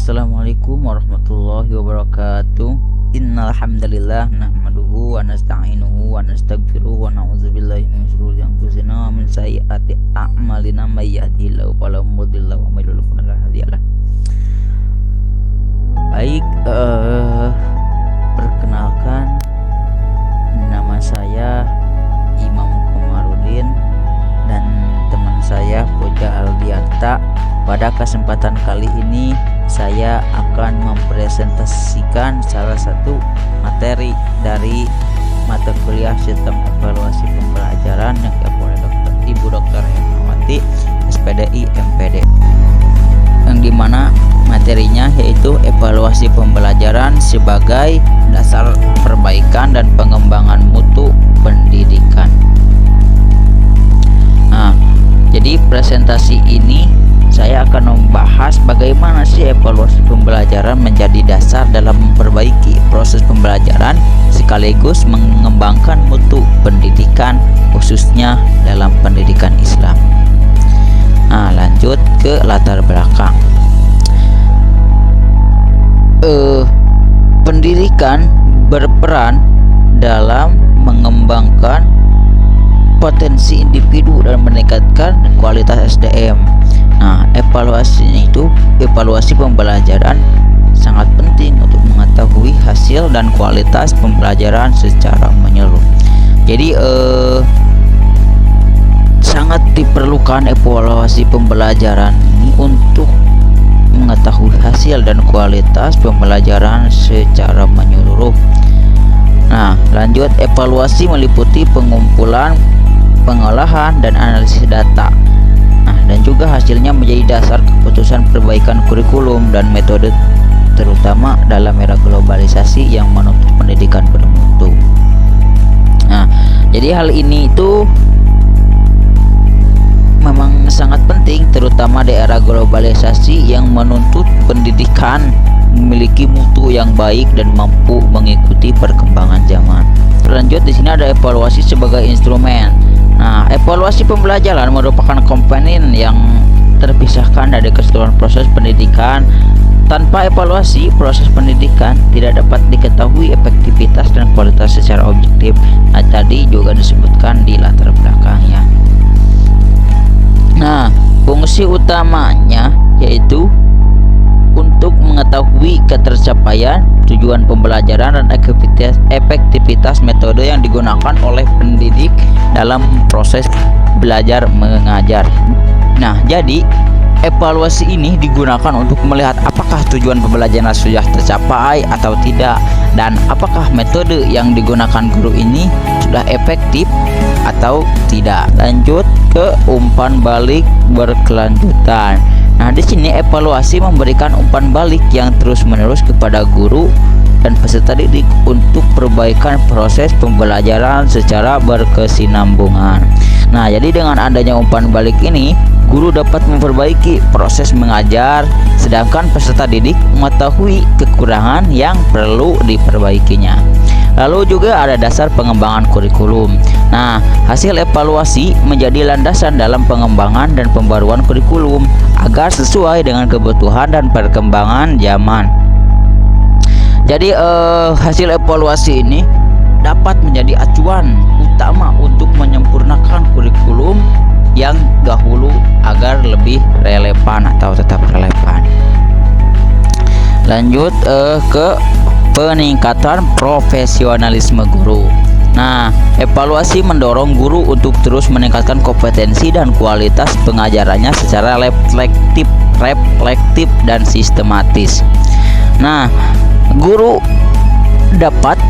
Assalamualaikum warahmatullahi wabarakatuh. Innal hamdalillah nahmaduhu wa nasta'inuhu wa nastaghfiruh wa na'udzubillahi min shururi anfusina wa min sayyiati a'malina may yahdihillahu fala mudilla wa may yudlil fala hadiyalah. Baik, perkenalkan, nama saya Imam Komarudin dan teman saya Puja Aldianta. Pada kesempatan kali ini saya akan mempresentasikan salah satu materi dari mata kuliah sistem evaluasi pembelajaran yang diambil oleh Ibu Dr. Hermawati, SPDI MPD, yang dimana materinya yaitu evaluasi pembelajaran sebagai dasar perbaikan dan pengembangan mutu pendidikan. Nah, jadi presentasi ini saya akan membahas bagaimana sih evaluasi pembelajaran menjadi dasar dalam memperbaiki proses pembelajaran sekaligus mengembangkan mutu pendidikan khususnya dalam pendidikan Islam. Nah, lanjut ke latar belakang. Pendidikan berperan dalam mengembangkan potensi individu dan meningkatkan kualitas SDM. Nah, evaluasi pembelajaran sangat penting untuk mengetahui hasil dan kualitas pembelajaran secara menyeluruh. Jadi sangat diperlukan evaluasi pembelajaran ini untuk mengetahui hasil dan kualitas pembelajaran secara menyeluruh. Nah, lanjut, evaluasi meliputi pengumpulan, pengolahan, dan analisis data. Nah, dan juga hasilnya menjadi dasar keputusan perbaikan kurikulum dan metode, terutama dalam era globalisasi yang menuntut pendidikan bermutu. Nah, jadi hal ini itu memang sangat penting, terutama di era globalisasi yang menuntut pendidikan memiliki mutu yang baik dan mampu mengikuti perkembangan zaman. Lanjut, di sini ada evaluasi sebagai instrumen. Nah, evaluasi pembelajaran merupakan komponen yang terpisahkan dari keseluruhan proses pendidikan. Tanpa evaluasi, proses pendidikan tidak dapat diketahui efektivitas dan kualitas secara objektif. Nah, tadi juga disebutkan di latar belakangnya. Nah, fungsi utamanya yaitu untuk mengetahui ketercapaian tujuan pembelajaran dan efektivitas metode yang digunakan oleh pendidik dalam proses belajar mengajar. Nah, jadi evaluasi ini digunakan untuk melihat apakah tujuan pembelajaran sudah tercapai atau tidak, dan apakah metode yang digunakan guru ini sudah efektif atau tidak. Lanjut ke umpan balik berkelanjutan. Nah, di sini evaluasi memberikan umpan balik yang terus-menerus kepada guru dan peserta didik untuk perbaikan proses pembelajaran secara berkesinambungan. Nah, jadi dengan adanya umpan balik ini, guru dapat memperbaiki proses mengajar, sedangkan peserta didik mengetahui kekurangan yang perlu diperbaikinya. Lalu juga ada dasar pengembangan kurikulum. Nah, hasil evaluasi menjadi landasan dalam pengembangan dan pembaruan kurikulum agar sesuai dengan kebutuhan dan perkembangan zaman. Jadi hasil evaluasi ini dapat menjadi acuan utama untuk menyempurnakan kurikulum yang dahulu agar lebih relevan atau tetap relevan. Lanjut ke peningkatan profesionalisme guru. Nah, evaluasi mendorong guru untuk terus meningkatkan kompetensi dan kualitas pengajarannya secara reflektif dan sistematis. Nah, guru dapat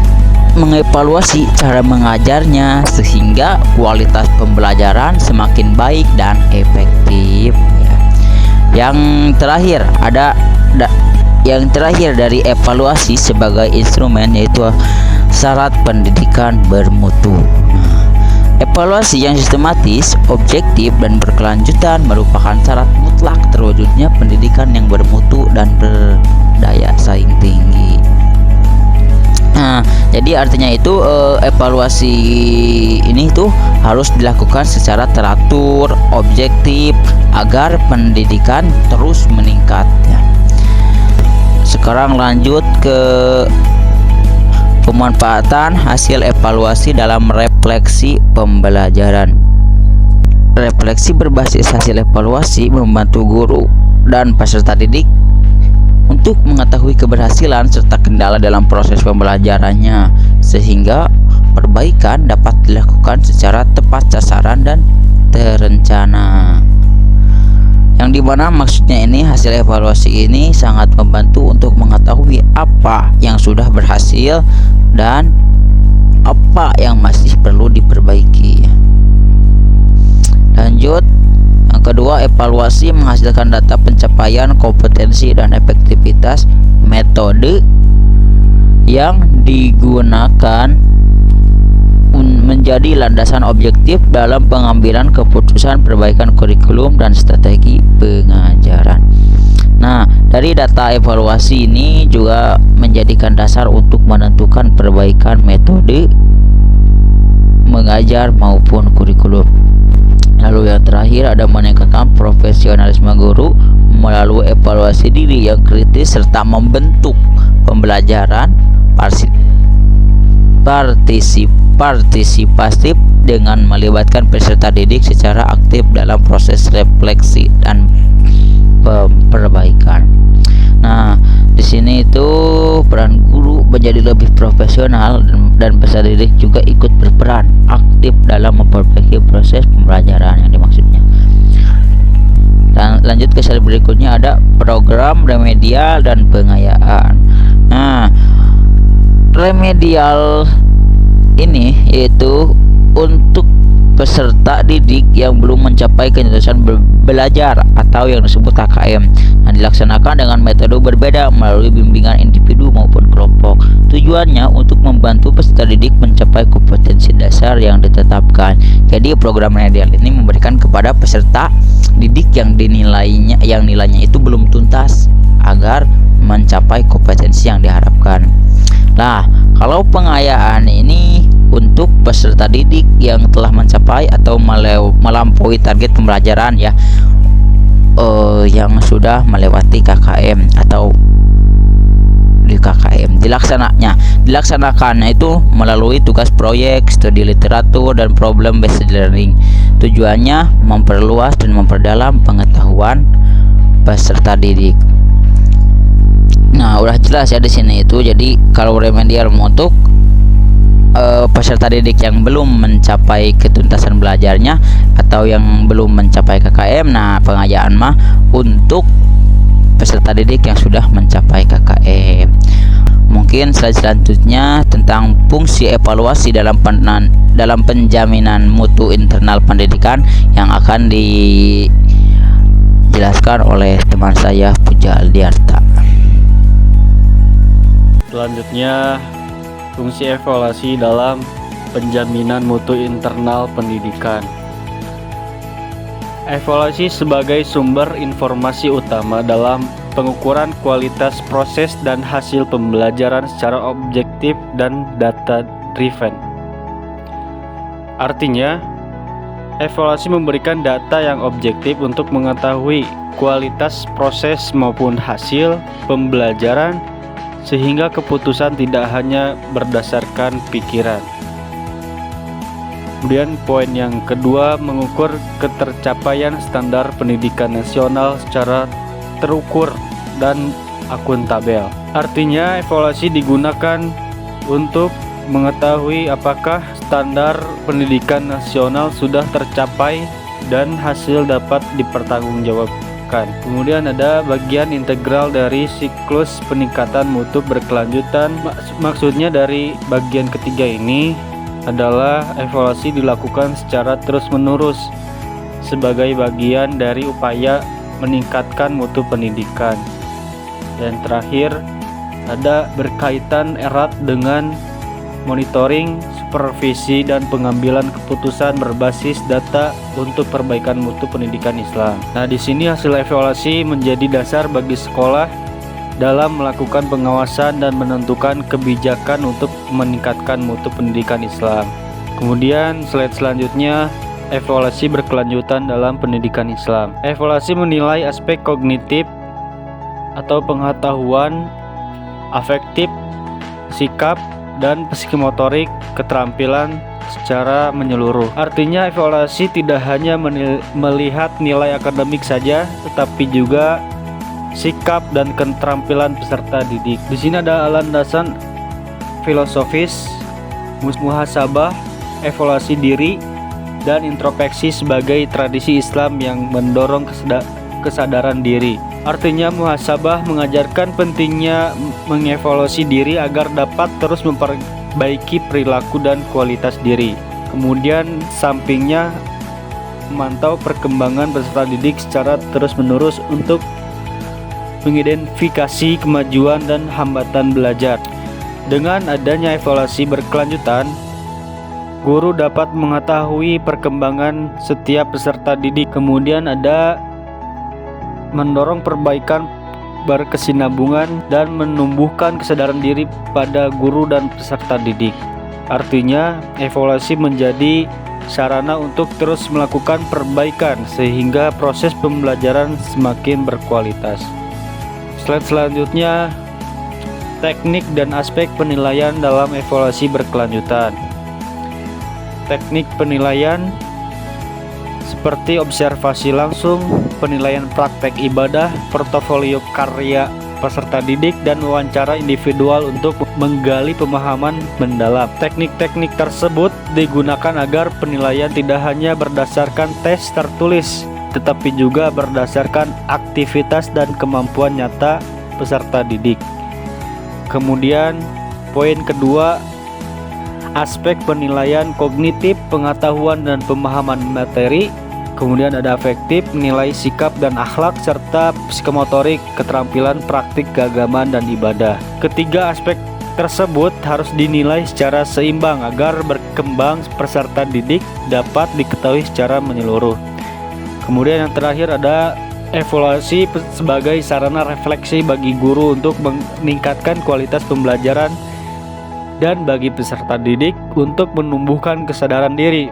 mengevaluasi cara mengajarnya sehingga kualitas pembelajaran semakin baik dan efektif. Yang terakhir dari evaluasi sebagai instrumen yaitu syarat pendidikan bermutu. Evaluasi yang sistematis, objektif, dan berkelanjutan merupakan syarat mutlak terwujudnya pendidikan yang bermutu dan berdaya saing tinggi. Nah, jadi artinya itu evaluasi ini tuh harus dilakukan secara teratur, objektif agar pendidikan terus meningkat ya. sekarang lanjut ke pemanfaatan hasil evaluasi dalam refleksi pembelajaran. Refleksi berbasis hasil evaluasi membantu guru dan peserta didik untuk mengetahui keberhasilan serta kendala dalam proses pembelajarannya, sehingga perbaikan dapat dilakukan secara tepat sasaran dan terencana. Yang dimana maksudnya ini, hasil evaluasi ini sangat membantu untuk mengetahui apa yang sudah berhasil dan apa yang masih perlu diperbaiki. Lanjut, yang kedua, evaluasi menghasilkan data pencapaian kompetensi dan efektivitas metode yang digunakan menjadi landasan objektif dalam pengambilan keputusan perbaikan kurikulum dan strategi pengajaran. Nah, dari data evaluasi ini juga menjadikan dasar untuk menentukan perbaikan metode mengajar maupun kurikulum. Lalu yang terakhir, ada meningkatkan profesionalisme guru melalui evaluasi diri yang kritis serta membentuk pembelajaran partisipatif dengan melibatkan peserta didik secara aktif dalam proses refleksi dan perbaikan. Nah, di sini itu peran guru menjadi lebih profesional dan peserta didik juga ikut berperan aktif dalam memperbaiki proses pembelajaran yang dimaksudnya. Dan lanjut ke slide berikutnya, ada program remedial dan pengayaan. Nah, remedial ini yaitu untuk peserta didik yang belum mencapai kenyatasan belajar atau yang disebut KKM, yang dilaksanakan dengan metode berbeda melalui bimbingan individu maupun kelompok. Tujuannya untuk membantu peserta didik mencapai kompetensi dasar yang ditetapkan. Jadi program remedial ini memberikan kepada peserta didik yang nilainya itu belum tuntas agar mencapai kompetensi yang diharapkan. Nah, kalau pengayaan ini untuk peserta didik yang telah mencapai atau melampaui target pembelajaran ya, yang sudah melewati KKM atau di KKM. Dilaksanakannya itu melalui tugas proyek, studi literatur, dan problem based learning. Tujuannya memperluas dan memperdalam pengetahuan peserta didik. Nah, udah jelas ya di sini itu. Jadi kalau remedial untuk peserta didik yang belum mencapai ketuntasan belajarnya atau yang belum mencapai KKM. Nah, pengayaan mah untuk peserta didik yang sudah mencapai KKM. Mungkin slide selanjutnya tentang fungsi evaluasi dalam penjaminan mutu internal pendidikan yang akan dijelaskan oleh teman saya Puja Aldiarta. Selanjutnya, fungsi evaluasi dalam penjaminan mutu internal pendidikan. Evaluasi sebagai sumber informasi utama dalam pengukuran kualitas proses dan hasil pembelajaran secara objektif dan data driven. Artinya, evaluasi memberikan data yang objektif untuk mengetahui kualitas proses maupun hasil pembelajaran, sehingga keputusan tidak hanya berdasarkan pikiran. Kemudian poin yang kedua, mengukur ketercapaian standar pendidikan nasional secara terukur dan akuntabel. Artinya, evaluasi digunakan untuk mengetahui apakah standar pendidikan nasional sudah tercapai dan hasil dapat dipertanggungjawabkan. Kemudian ada bagian integral dari siklus peningkatan mutu berkelanjutan. Maksudnya dari bagian ketiga ini adalah evaluasi dilakukan secara terus-menerus sebagai bagian dari upaya meningkatkan mutu pendidikan. Dan terakhir, ada berkaitan erat dengan monitoring, supervisi, dan pengambilan keputusan berbasis data untuk perbaikan mutu pendidikan Islam. Nah, di sini hasil evaluasi menjadi dasar bagi sekolah dalam melakukan pengawasan dan menentukan kebijakan untuk meningkatkan mutu pendidikan Islam. Kemudian slide selanjutnya, evaluasi berkelanjutan dalam pendidikan Islam. Evaluasi menilai aspek kognitif atau pengetahuan afektif, sikap, dan psikomotorik keterampilan secara menyeluruh. Artinya evaluasi tidak hanya melihat nilai akademik saja, tetapi juga sikap dan keterampilan peserta didik. Di sini ada landasan filosofis, muhasabah, evaluasi diri, dan introspeksi sebagai tradisi Islam yang mendorong kesadaran diri. Artinya muhasabah mengajarkan pentingnya mengevaluasi diri agar dapat terus memperbaiki perilaku dan kualitas diri. Kemudian sampingnya memantau perkembangan peserta didik secara terus-menerus untuk mengidentifikasi kemajuan dan hambatan belajar. Dengan adanya evaluasi berkelanjutan, guru dapat mengetahui perkembangan setiap peserta didik. Kemudian ada mendorong perbaikan berkesinambungan dan menumbuhkan kesadaran diri pada guru dan peserta didik. Artinya, evaluasi menjadi sarana untuk terus melakukan perbaikan sehingga proses pembelajaran semakin berkualitas. Slide selanjutnya, teknik dan aspek penilaian dalam evaluasi berkelanjutan. Teknik penilaian seperti observasi langsung, penilaian praktek ibadah, portofolio karya peserta didik, dan wawancara individual untuk menggali pemahaman mendalam. Teknik-teknik tersebut digunakan agar penilaian tidak hanya berdasarkan tes tertulis, tetapi juga berdasarkan aktivitas dan kemampuan nyata peserta didik. Kemudian, poin kedua, aspek penilaian kognitif, pengetahuan dan pemahaman materi. Kemudian ada afektif, nilai sikap dan akhlak, serta psikomotorik, keterampilan praktik keagamaan dan ibadah. Ketiga aspek tersebut harus dinilai secara seimbang agar berkembang peserta didik dapat diketahui secara menyeluruh. Kemudian yang terakhir ada evaluasi sebagai sarana refleksi bagi guru untuk meningkatkan kualitas pembelajaran dan bagi peserta didik untuk menumbuhkan kesadaran diri,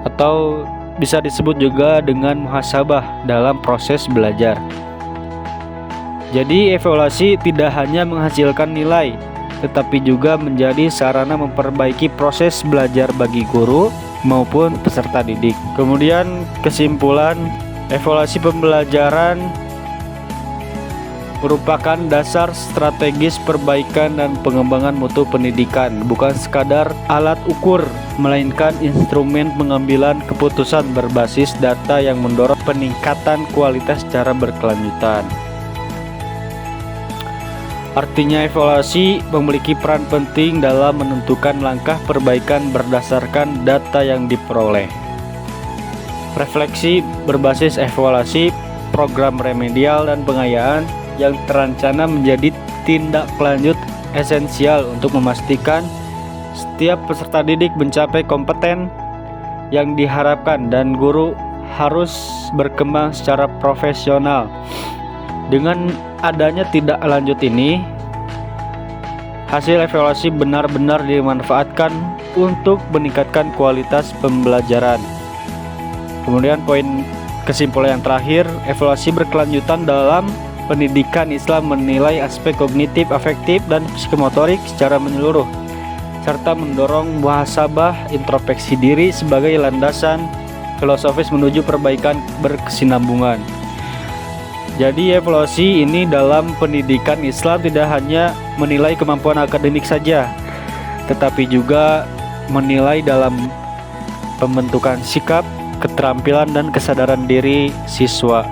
atau bisa disebut juga dengan muhasabah dalam proses belajar. Jadi evaluasi tidak hanya menghasilkan nilai, tetapi juga menjadi sarana memperbaiki proses belajar bagi guru maupun peserta didik. Kemudian kesimpulan, evaluasi pembelajaran merupakan dasar strategis perbaikan dan pengembangan mutu pendidikan, bukan sekadar alat ukur, melainkan instrumen pengambilan keputusan berbasis data yang mendorong peningkatan kualitas secara berkelanjutan. Artinya evaluasi memiliki peran penting dalam menentukan langkah perbaikan berdasarkan data yang diperoleh. Refleksi berbasis evaluasi, program remedial dan pengayaan yang terencana menjadi tindak lanjut esensial untuk memastikan setiap peserta didik mencapai kompeten yang diharapkan dan guru harus berkembang secara profesional. Dengan adanya tindak lanjut ini, hasil evaluasi benar-benar dimanfaatkan untuk meningkatkan kualitas pembelajaran. Kemudian poin kesimpulan yang terakhir, evaluasi berkelanjutan dalam pendidikan Islam menilai aspek kognitif, afektif, dan psikomotorik secara menyeluruh, serta mendorong muhasabah introspeksi diri sebagai landasan filosofis menuju perbaikan berkesinambungan. Jadi evaluasi ini dalam pendidikan Islam tidak hanya menilai kemampuan akademik saja, tetapi juga menilai dalam pembentukan sikap, keterampilan, dan kesadaran diri siswa.